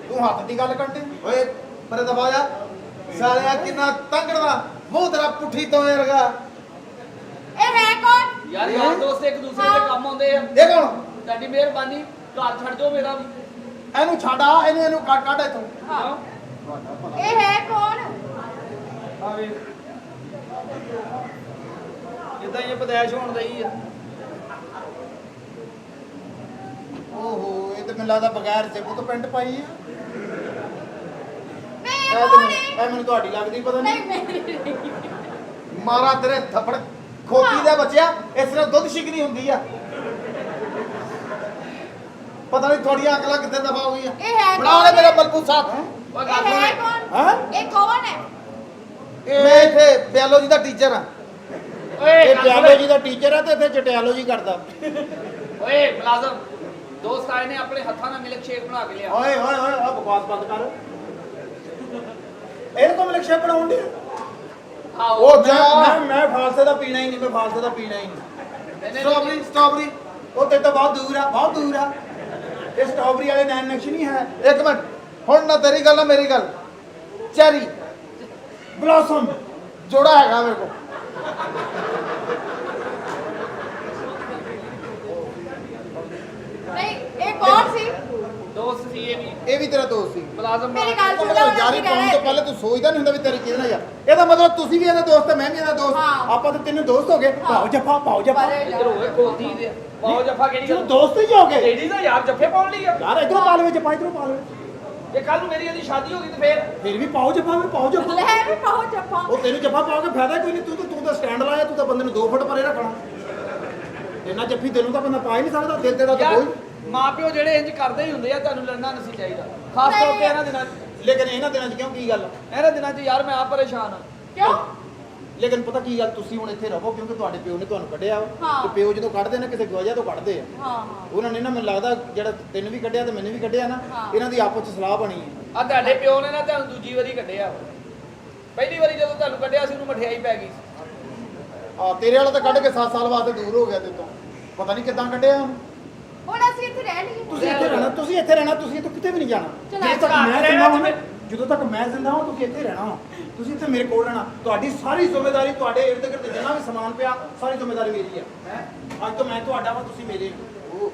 ਤੂੰ ਹੱਥ ਦੀ ਗੱਲ ਕਰਦੇ ਓਏ ਪਰੇ ਦਬਾ ਜਾ। ਸਾਲਿਆ ਕਿੰਨਾ ਤੰਗੜਦਾ ਮੂੰਹ ਤੇਰਾ ਪੁੱਠੀ ਤੋਂ ਵਰਗਾ। ਇਹ ਹੈ ਕੌਣ? ਯਾਰ ਯਾਰ ਦੋਸਤ ਇੱਕ ਦੂਸਰੇ ਦੇ ਕੰਮ ਆਉਂਦੇ ਆ। ਇਹ ਕੌਣ? ਤੁਹਾਡੀ ਮਿਹਰਬਾਨੀ ਘਰ ਛੱਡ ਦਿਓ ਮੇਰਾ ਵੀ। ਇਹਨੂੰ ਛੱਡ ਆ। ਇਹਨੂੰ ਕੱਢ ਇੱਥੋਂ। ਹਾਂ ਇਹ ਹੈ ਕੌਣ? ਆ ਵੇ ਜਿੱਦਾਂ ਇਹ ਪਦੈਸ਼ ਹੋਣ ਦਈ ਆ। ਓਹੋ ਇਹ ਤੇ ਮੈਨੂੰ ਲੱਗਦਾ ਬਗੈਰ ਸੇਬੂ ਤੋਂ ਪਿੰਡ ਪਾਈ ਆ। ਮੈਂ ਇਹ ਇਹ ਤੇ ਕੌਣ ਹੈ? ਇਹ ਮੈਨੂੰ ਤੁਹਾਡੀ ਲੱਗਦੀ ਪਤਾ ਨਹੀਂ ਨਹੀਂ। ਮੇਰੀ ਮਾਰਾ ਤੇਰੇ ਥੱਪੜ ਖੋਤੀ ਦਾ ਬੱਚਿਆ। ਇਸ ਤਰ੍ਹਾਂ ਦੁੱਧ ਸ਼ਿਕਰੀ ਹੁੰਦੀ ਆ। ਪਤਾ ਨਹੀਂ ਤੁਹਾਡੀਆਂ ਅਕਲਾਂ ਕਿੱਥੇ ਦਫਾ ਹੋ ਗਈਆਂ। ਇਹ ਹੈ ਬਣਾ ਲੈ ਕੌਣ? ਮੇਰਾ ਮਲਕੂ ਸਾਥ। ਇਹ ਹੈ ਕੌਣ? ਹਾਂ ਇਹ ਕੌਣ ਹੈ? ਮੈਂ ਇੱਥੇ ਬਿਓਲੋਜੀ ਦਾ ਟੀਚਰ ਆ। ਇਹ ਬਿਓਲੋਜੀ ਦਾ ਟੀਚਰ ਆ ਤੇ ਇੱਥੇ ਜਟਿਆਲੋਜੀ ਕਰਦਾ। ਓਏ ਮੁਲਾਜ਼ਮ ਦੋਸਤ ਆਏ ਨੇ ਆਪਣੇ ਹੱਥਾਂ ਨਾਲ ਮਿਲਕ ਸ਼ੇਕ ਬਣਾ ਕੇ ਲਿਆ। ਓਏ ਓਏ ਓਏ ਆ ਬਕਵਾਸ ਬੰਦ ਕਰ। ਇਹਨੂੰ ਤਾਂ ਮਿਲਕ ਸ਼ੇਕ ਬਣਾਉਣ ਦੀ। ਆਓ ਉਹ ਜਾ ਮੈਂ ਫਾਲਸੇ ਦਾ ਪੀਣਾ ਹੀ ਨਹੀਂ। ਮੈਂ ਫਾਲਸੇ ਦਾ ਪੀਣਾ ਹੀ ਨਹੀਂ। ਸਟ੍ਰਾਬੇਰੀ ਸਟ੍ਰਾਬੇਰੀ ਉਹ ਤੇ ਤਾਂ ਬਹੁਤ ਦੂਰ ਆ, ਬਹੁਤ ਦੂਰ ਆ। ਇਹ ਸਟ੍ਰਾਬੇਰੀ ਵਾਲੇ ਨੈਣ ਨਕਸ਼ ਨਹੀਂ ਹੈ। ਇੱਕ ਮਿੰਟ ਹੁਣ ਨਾ ਤੇਰੀ ਗੱਲ ਨਾ ਮੇਰੀ ਗੱਲ। ਚੈਰੀ ਬਲੌਸਮ ਜੋੜਾ ਹੈਗਾ ਮੇਰੇ ਕੋਲ। ਨਹੀਂ ਇਹ ਕੌਣ ਸੀ? ਦੋਸਤ ਸੀ ਇਹ ਵੀ ਤੇਰਾ ਦੋਸਤ ਸੀ। ਮੁਲਾਜ਼ਮ ਮੇਰੀ ਗੱਲ ਸੁਣ ਲੈ ਯਾਰੀ ਪਾਉਣ ਤੋਂ ਪਹਿਲੇ ਤੂੰ ਸੋਚਦਾ ਨਹੀਂ ਹੁੰਦਾ ਵੀ ਤੇਰੀ ਕਿਹਦੇ ਨਾਲ ਯਾਰ। ਇਹਦਾ ਮਤਲਬ ਤੁਸੀਂ ਵੀ ਇਹਦਾ ਦੋਸਤ ਤੇ ਮੈਂ ਵੀ ਇਹਦਾ ਦੋਸਤ। ਹਾਂ। ਆਪਾਂ ਤਾਂ ਤਿੰਨੇ ਦੋਸਤ ਹੋ ਗਏ। ਪਾਓ ਜੱਫਾ ਪਾਓ ਜੱਫਾ। ਇੱਧਰ ਹੋਏ ਕੋਤੀ ਦੇ ਪਾਓ ਜੱਫਾ ਕਿਹੜੀ ਚਲੋ ਗੱਲ ਦੋਸਤ ਹੀ ਹੋ ਗਏ ਲੇਡੀ ਦਾ ਯਾਰ ਜੱਫੇ ਪਾਉਣ ਲਈ ਆ ਯਾਰ। ਇਧਰੋਂ ਪਾ ਲਵੇ ਜੱਫਾ, ਇਧਰੋਂ ਪਾ ਲਵੇ। ਜੇ ਕੱਲ ਨੂੰ ਮੇਰੀ ਇਹਦੀ ਸ਼ਾਦੀ ਹੋ ਗਈ ਤੇ ਫੇਰ ਵੀ ਪਾਓ ਜੱਫਾ, ਵੀ ਪਾਓ ਜੱਫਾ। ਲੈ ਵੀ ਪਾਓ ਜੱਫਾ। ਉਹ ਤੈਨੂੰ ਜੱਫਾ ਪਾ ਕੇ ਫਾਇਦਾ ਕੋਈ ਨਹੀਂ। ਤੂੰ ਤਾਂ ਸਟੈਂਡ ਲਾਇਆ, ਤੂੰ ਤਾਂ ਬੰਦੇ ਨੂੰ 2 ਫੁੱਟ ਪਰੇ ਰੱਖਣਾ। ਇੰਨਾ ਜੱਫੀ ਤੈਨੂੰ ਤਾਂ ਬੰਦਾ ਪਾ ਹੀ ਨਹੀਂ ਸਕਦਾ। ਦਿਲ ਤੇ ਦਾ ਤਾਂ ਯਾਰ ਕੋਈ। ਮਾਂ ਪਿਓ ਜਿਹੜੇ ਇੰਜ ਕਰਦੇ ਹੀ ਹੁੰਦੇ ਆ, ਤੁਹਾਨੂੰ ਲੜਨਾ ਨਹੀਂ ਸੀ ਚਾਹੀਦਾ, ਖਾਸ ਤੌਰ ਤੇ ਇਹਨਾਂ ਦਿਨਾਂ 'ਚ। ਲੇਕਿਨ ਇਹਨਾਂ ਦਿਨਾਂ 'ਚ ਕਿਉਂ ਕੀ ਗੱਲ? ਇਹਨਾਂ ਦਿਨਾਂ 'ਚ ਯਾਰ ਮੈਂ ਆਪ ਪਰੇਸ਼ਾਨ ਆ। ਕਿਉਂ? ਲੇਕਿਨ ਪਤਾ ਕੀ ਗੱਲ, ਤੁਸੀਂ ਹੁਣ ਇੱਥੇ ਰਹੋ ਕਿਉਂਕਿ ਤੁਹਾਡੇ ਪਿਓ ਨੇ ਤੁਹਾਨੂੰ ਕੱਢਿਆ ਵਾ। ਹਾਂ। ਤੇ ਪਿਓ ਜਦੋਂ ਕੱਢਦੇ ਨੇ ਕਿਸੇ ਵਜ੍ਹਾ ਤੋਂ ਕੱਢਦੇ ਆ। ਹਾਂ ਉਹਨਾਂ ਨੇ ਨਾ, ਮੈਨੂੰ ਲੱਗਦਾ ਜਿਹੜਾ ਤੈਨੂੰ ਵੀ ਕੱਢਿਆ ਤੇ ਮੈਨੂੰ ਵੀ ਕੱਢਿਆ ਨਾ, ਹਾਂ। ਇਹਨਾਂ ਦੀ ਆਪਸ 'ਚ ਸਲਾਹ ਬਣੀ ਹੈ। ਆ ਤੁਹਾਡੇ ਪਿਓ ਨੇ ਨਾ ਤੁਹਾਨੂੰ ਦੂਜੀ ਵਾਰੀ ਕੱਢਿਆ। ਪਹਿਲੀ ਵਾਰੀ ਜਦੋਂ ਤੁਹਾਨੂੰ ਕੱਢਿਆ ਸੀ ਉਹਨੂੰ ਮਠਿਆਈ ਪੈ ਗਈ ਸੀ। ਆ ਤੇਰੇ ਵਾਲਾ ਤਾਂ ਕੱਢ ਕੇ 7 ਸਾਲ ਵਾਸਤੇ ਦੂਰ ਹੋ ਗਿਆ ਤੇ ਤੋਂ ਪਤਾ ਨਹੀਂ ਕਿੱਦਾਂ ਕੱਢਿਆ ਉਹਨੂੰ। ਹੁਣ ਅਸੀਂ ਇੱਥੇ ਰਹਿ ਲਈਏ। ਤੁਸੀਂ ਇੱਥੇ ਰਹਿਣਾ, ਤੁਸੀਂ ਇੱਥੇ ਰਹਿਣਾ, ਤੁਸੀਂ ਇੱਥੋਂ ਕਿਤੇ ਵੀ ਨਹੀਂ ਜਾਣਾ। ਚਲੋ ਜਦੋਂ ਤੱਕ ਘਰ ਮੈਂ ਰਹਿਣਾ ਜ਼ਿੰਦਾ ਹਾਂ, ਜਦੋਂ ਤੱਕ ਮੈਂ ਜ਼ਿੰਦਾ ਹਾਂ ਤੁਸੀਂ ਇੱਥੇ ਰਹਿਣਾ ਵਾ। ਤੁਸੀਂ ਇੱਥੇ ਮੇਰੇ ਕੋਲ ਰਹਿਣਾ। ਤੁਹਾਡੀ ਸਾਰੀ ਜ਼ਿੰਮੇਵਾਰੀ, ਤੁਹਾਡੇ ਇਰਦ ਗਿਰਦ ਜਿੰਨਾ ਵੀ ਸਮਾਨ ਪਿਆ, ਸਾਰੀ ਜ਼ਿੰਮੇਵਾਰੀ ਮੇਰੀ ਹੈ। ਅੱਜ ਤੋਂ ਮੈਂ ਤੁਹਾਡਾ ਵਾ, ਤੁਸੀਂ ਮੇਰੇ ਹੋ।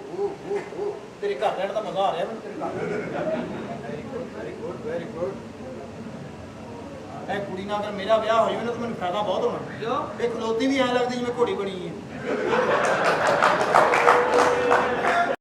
ਓ ਤੇਰੇ ਘਰ ਰਹਿਣ ਦਾ ਮਜ਼ਾ ਆ ਰਿਹਾ ਮੈਨੂੰ। ਤੇਰੇ ਘਰ ਵੈਰੀ ਗੁੱਡ ਵੈਰੀ ਗੁੱਡ। ਇਹ ਕੁੜੀ ਨਾਲ ਅਗਰ ਮੇਰਾ ਵਿਆਹ ਹੋ ਜਾਵੇ ਨਾ ਤਾਂ ਮੈਨੂੰ ਫਾਇਦਾ ਬਹੁਤ ਹੋਣਾ। ਕਿਉਂ? ਇਹ ਖਲੋਤੀ ਵੀ ਐਂ ਲੱਗਦੀ ਜਿਵੇਂ ਘੋੜੀ ਬਣੀ ਹੈ।